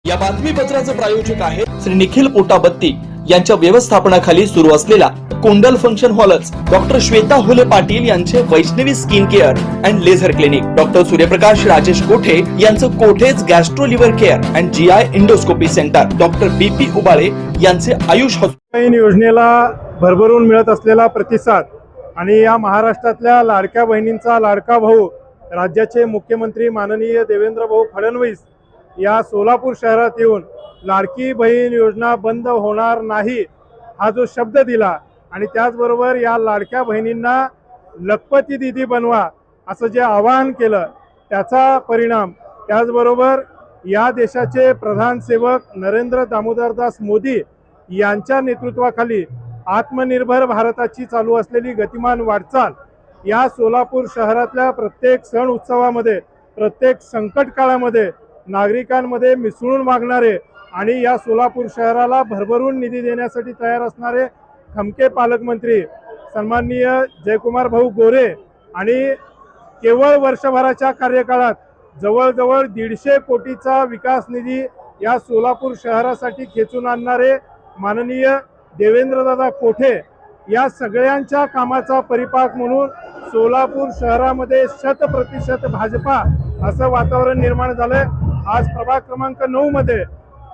या बातमीपत्राचे प्रायोजक आहे श्री निखिल पोटाबत्ती यांच्या व्यवस्थापनाखाली सुरू असलेला कुंडल फंक्शन हॉलच, डॉक्टर श्वेता होले पाटील यांचे Vaishnavi skin care and laser clinic, doctor Suryaprakash Rajesh Kothe यांचं Kothe's gastro liver care and GI endoscopy centre, doctor BP Ubale यांचे आयुष हॉस्पिटल योजनेला भरभरून मिळत असलेला प्रतिसाद आणि या महाराष्ट्रातल्या लाडक्या बहिणींचा लाडका भाऊ राज्याचे मुख्यमंत्री माननीय देवेंद्र भाऊ फडणवीस या सोलापूर शहरात येऊन लाडकी बहीण योजना बंद होणार नाही हा जो शब्द दिला आणि त्याचबरोबर या लाडक्या बहिणींना लखपती दीदी बनवा असं जे आवाहन केलं त्याचा परिणाम, त्याचबरोबर या देशाचे प्रधान सेवक नरेंद्र दामोदरदास मोदी यांच्या नेतृत्वाखाली आत्मनिर्भर भारताची चालू असलेली गतिमान वाटचाल या सोलापूर शहरातल्या प्रत्येक सण उत्सवामध्ये, प्रत्येक संकट काळामध्ये नागरिकांमध्ये मिसळून वागणारे आणि या सोलापूर शहराला भरभरून निधी देण्यासाठी तयार असणारे खमके पालकमंत्री सन्माननीय जयकुमार भाऊ गोरे आणि केवळ वर्षभराच्या कार्यकाळात जवळजवळ 150 कोटीचा विकास निधी या सोलापूर शहरासाठी खेचून आणणारे माननीय देवेंद्रदादा कोठे या सगळ्यांच्या कामाचा परिपाक म्हणून सोलापूर शहरामध्ये 100% भाजपा असं वातावरण निर्माण झालंय। आज प्रभाग क्रमांक 9 मध्ये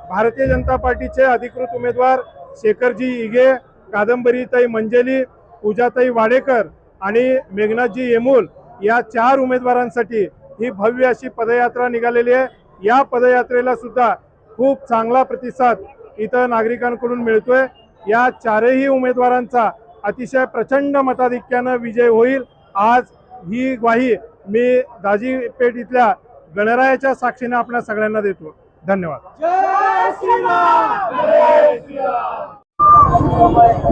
भारतीय जनता पार्टीचे अधिकृत उमेदवार शेखरजी इगे, कादंबरीताई मंजेली, पूजाताई वाडेकर आणि मेघनाथजी येमूल या 4 उमेदवारांसाठी ही भव्य अशी पदयात्रा निघालेली आहे। या पदयात्रेला सुद्धा खूप चांगला प्रतिसाद इथं नागरिकांकडून मिळतोय। या 4ही उमेदवारांचा अतिशय प्रचंड मताधिक्याने विजय होईल आज ही ग्वाही मी दाजीपेठ इथल्या गणरायाच्या साक्षीने आपल्या सगळ्यांना देतो। धन्यवाद।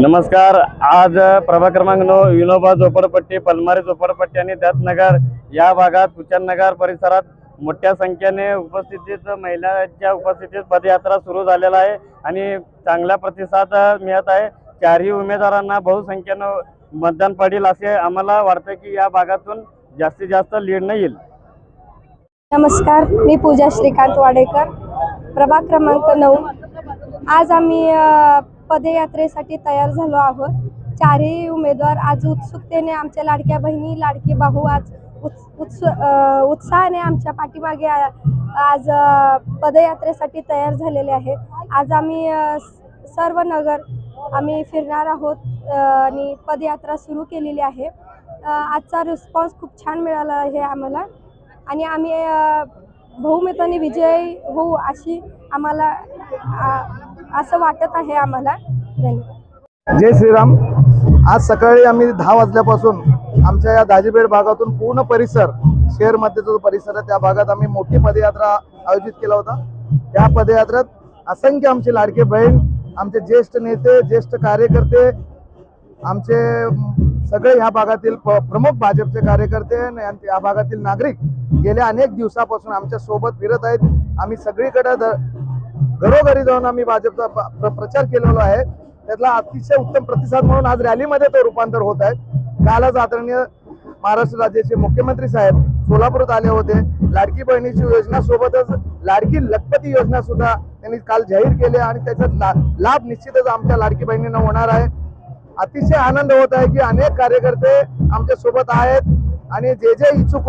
नमस्कार। आज प्रभाग क्रमांक 9 विनोबा झोपडपट्टी, पलमारी झोपडपट्टी आणि दत्तनगर या भागात कुचननगर परिसरात मोठ्या संख्येने उपस्थितीत महिलांच्या उपस्थितीत पदयात्रा सुरू झालेला आहे आणि चांगला प्रतिसाद मिळत आहे। 4ही उमेदवारांना बहुसंख्येने मतदान पडेल असे आम्हाला वाटतं की या भागातून जास्तीत जास्त लीड येईल। नमस्कार, मी पूजा श्रीकांत वाडेकर, प्रभाग क्रमांक 9। आज आम्ही पदयात्रेसाठी तयार झालो आहोत। 4ही उमेदवार आज उत्सुकतेने आमच्या लाडक्या बहिणी लाडके भाऊ आज उत्साहाने आमच्या पाठीमागे आज पदयात्रेसाठी तयार झालेले आहेत। आज आम्ही सर्व नगर आम्ही फिरणार आहोत आणि पदयात्रा सुरू केलेली आहे। आजचा रिस्पॉन्स खूप छान मिळाला आहे आम्हाला आणि आम्ही बहुमताने विजयी होऊ अशी आम्हाला असं वाटत आहे आम्हाला। धन्यवाद। जय श्रीराम। आज सकाळी आम्ही 10 वाजल्यापासून आमच्या या दाजीपेठ भागातून पूर्ण परिसर शहरमध्ये जो परिसर आहे त्या भागात आम्ही मोठी पदयात्रा आयोजित केला होता। त्या पदयात्रेत असंख्य आमचे लाडके बहीण, आमचे ज्येष्ठ नेते, ज्येष्ठ कार्यकर्ते, आमचे सगळे ह्या भागातील प्रमुख भाजपचे कार्यकर्ते आणि या भागातील नागरिक गेल्या अनेक दिवसापासून आमच्या सोबत फिरत आहेत। आम्ही सगळीकडे घरोघरी जाऊन आम्ही भाजपचा प्रचार केलेला आहे। त्यातला अतिशय उत्तम प्रतिसाद म्हणून आज रॅलीमध्ये तो रूपांतर होत आहे। कालच आदरणीय महाराष्ट्र राज्याचे मुख्यमंत्री साहेब सोलापूरात आले होते। लाडकी बहिणीची योजना सोबतच लाडकी लखपती योजना सुद्धा त्यांनी काल जाहीर केली आणि त्याचा लाभ निश्चितच आमच्या लाडकी बहिणींना होणार आहे। अतिशय आनंद होत आहे की अनेक कार्यकर्ते आमच्या सोबत आहेत आणि जे इच्छुक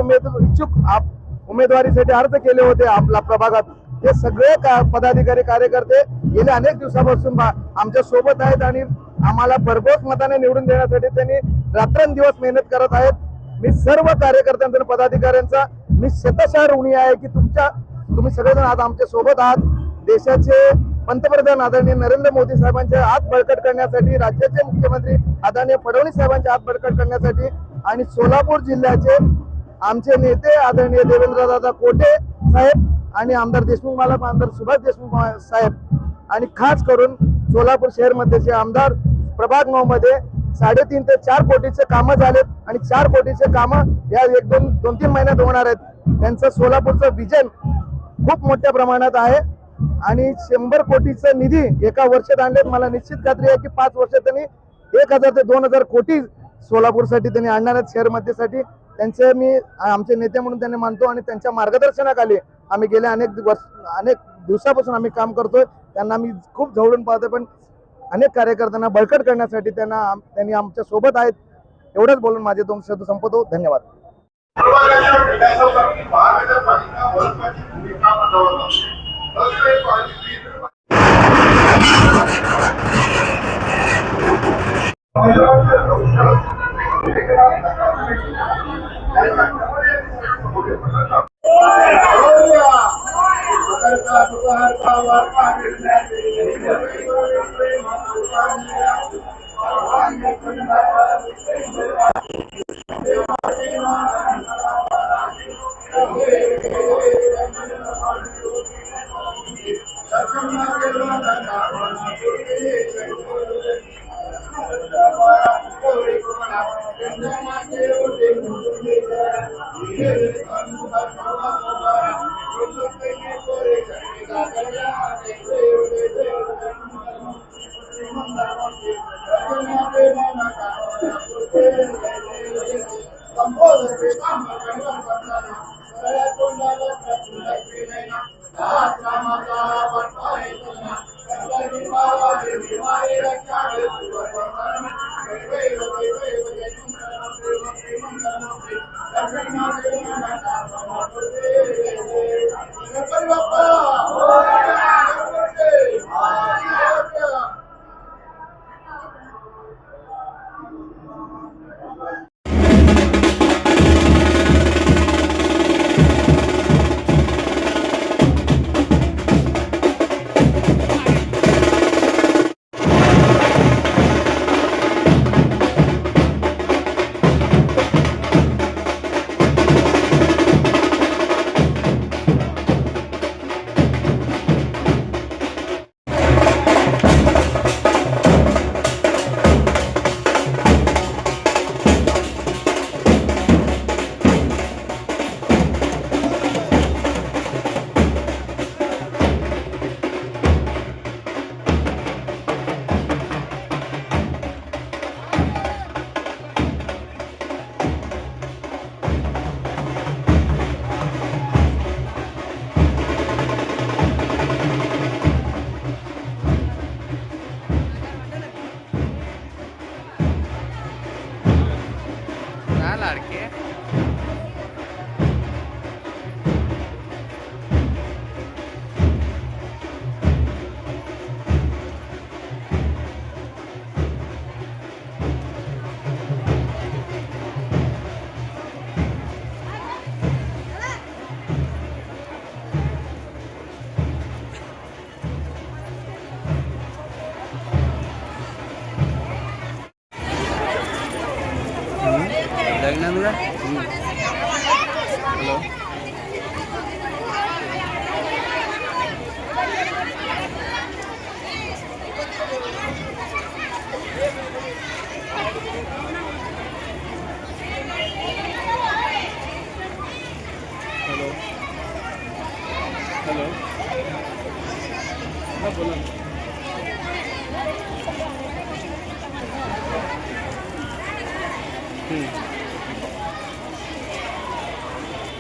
उमेदवारीसाठी अर्ज केले होते आपल्या प्रभागात ते सगळे पदाधिकारी कार्यकर्ते गेल्या अनेक दिवसापासून आमच्या सोबत आहेत आणि आम्हाला भरघोस मताने निवडून देण्यासाठी त्यांनी रात्रंदिवस मेहनत करत आहेत। मी सर्व कार्यकर्त्यांचा आणि पदाधिकाऱ्यांचा मी शतशः ऋणी आहे की तुम्ही सगळेजण आज आमच्या सोबत आहात। देशाचे पंतप्रधान आदरणीय नरेंद्र मोदी साहेबांचे हात बळकट करण्यासाठी, राज्याचे मुख्यमंत्री आदरणीय फडणवीस साहेबांचे हात बळकट करण्यासाठी आणि सोलापूर जिल्ह्याचे आमचे नेते आदरणीय देवेंद्रदादा कोठे साहेब आणि आमदार देशमुख मालक, आमदार सुभाष देशमुख साहेब आणि खास करून सोलापूर शहर मध्येचे आमदार प्रभाग 9 मध्ये 3.5 ते 4 कोटीचे कामं झालेत आणि 4 कोटीचे कामं या 2-3 महिन्यात होणार आहेत। त्यांचं सोलापूरचं विजन खूप मोठ्या प्रमाणात आहे आणि 100 कोटीचा निधी एका वर्षात आणलेत। मला निश्चित खात्री आहे की 5 वर्षात त्यांनी 1000 ते 2000 कोटी सोलापूरसाठी त्यांनी आणणार आहेत, शहर मध्येसाठी। त्यांचे मी आमचे नेते म्हणून त्यांनी मानतो आणि त्यांच्या मार्गदर्शनाखाली आम्ही गेल्या अनेक दिवसापासून आम्ही काम करतोय. त्यांना मी खूप जवळून पाहतोय, पण अनेक कार्यकर्त्यांना बळकट करण्यासाठी त्यांनी आमच्या सोबत आहेत. एवढंच बोलून माझे 2 शब्द संपवतो. धन्यवाद.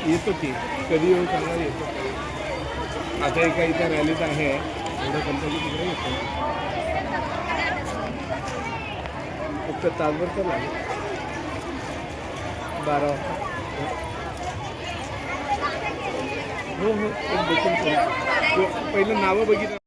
येतो की कधी येऊन सांगा येतो. आता एका इथं रॅलीत आहे एवढं कंपनी तिकडे येतो. फक्त तासभर तर लागेल 12 वाजता. हो हो एक देखील पहिलं नावं बघितलं.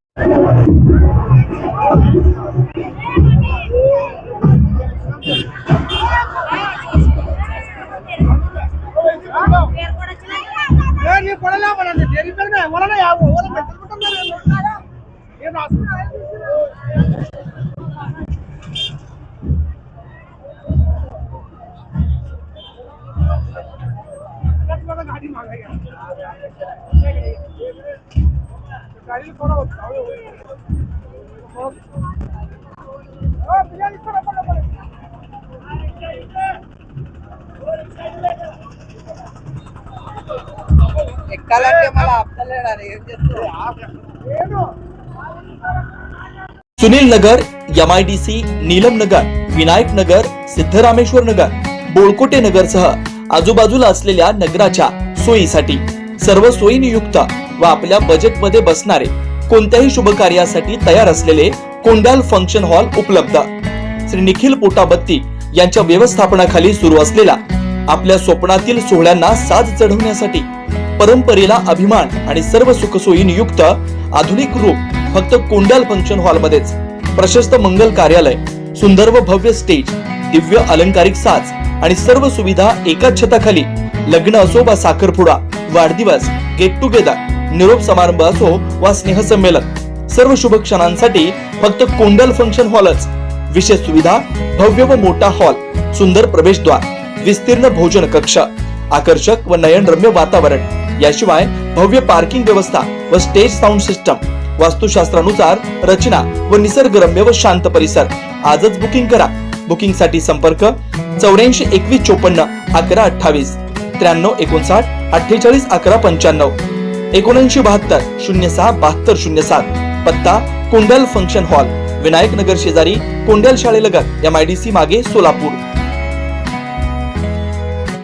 सुनील नगर, MIDC, नीलम नगर, विनायक नगर, सिद्धरामेश्वर नगर, बोळकोटे नगर सह आजूबाजूला असलेल्या नगराच्या सोयीसाठी सर्व सोयीनियुक्त व आपल्या बजेटमध्ये बसणारे कोणत्याही शुभ कार्यासाठी तयार असलेले कोंडाल फंक्शन हॉल उपलब्ध. श्री निखिल पोटाबत्ती यांच्या व्यवस्थापनाखाली सुरू असलेला आपल्या स्वप्नातील सोहळ्यांना साज चढवण्यासाठी परंपरेला अभिमान आणि सर्व सुखसोयीने युक्त आधुनिक रूप फक्त कोंडाल फंक्शन हॉल मध्येच. प्रशस्त मंगल कार्यालय, सुंदर व भव्य स्टेज, दिव्य अलंकारिक साज आणि सर्व सुविधा एकाच छताखाली. लग्न असो वा साखरपुडा, वाढदिवस, गेट टुगेदर, निरोप समारंभ असो वा स्नेहसंमेलन, सर्व शुभ क्षणांसाठी फक्त कोंडाल फंक्शन हॉलच. विशेष सुविधा, भव्य व मोठा हॉल, सुंदर प्रवेशद्वार, विस्तीर्ण भोजन कक्ष, आकर्षक व नयनरम्य वातावरण, याशिवाय भव्य पार्किंग व्यवस्था व स्टेज साऊंड सिस्टम, वास्तुशास्त्रानुसार रचना व निसर्गरम्य व शांत परिसर. आजच बुकिंग करा. बुकिंग साठी संपर्क 84 21 54 11 28, 93 59 48 11 95, 79 72 06 72 07. पत्ता कोंडाल फंक्शन हॉल, विनायक नगर शेजारी, कोंडाल शाळेलगत, MIDC मागे, सोलापूर.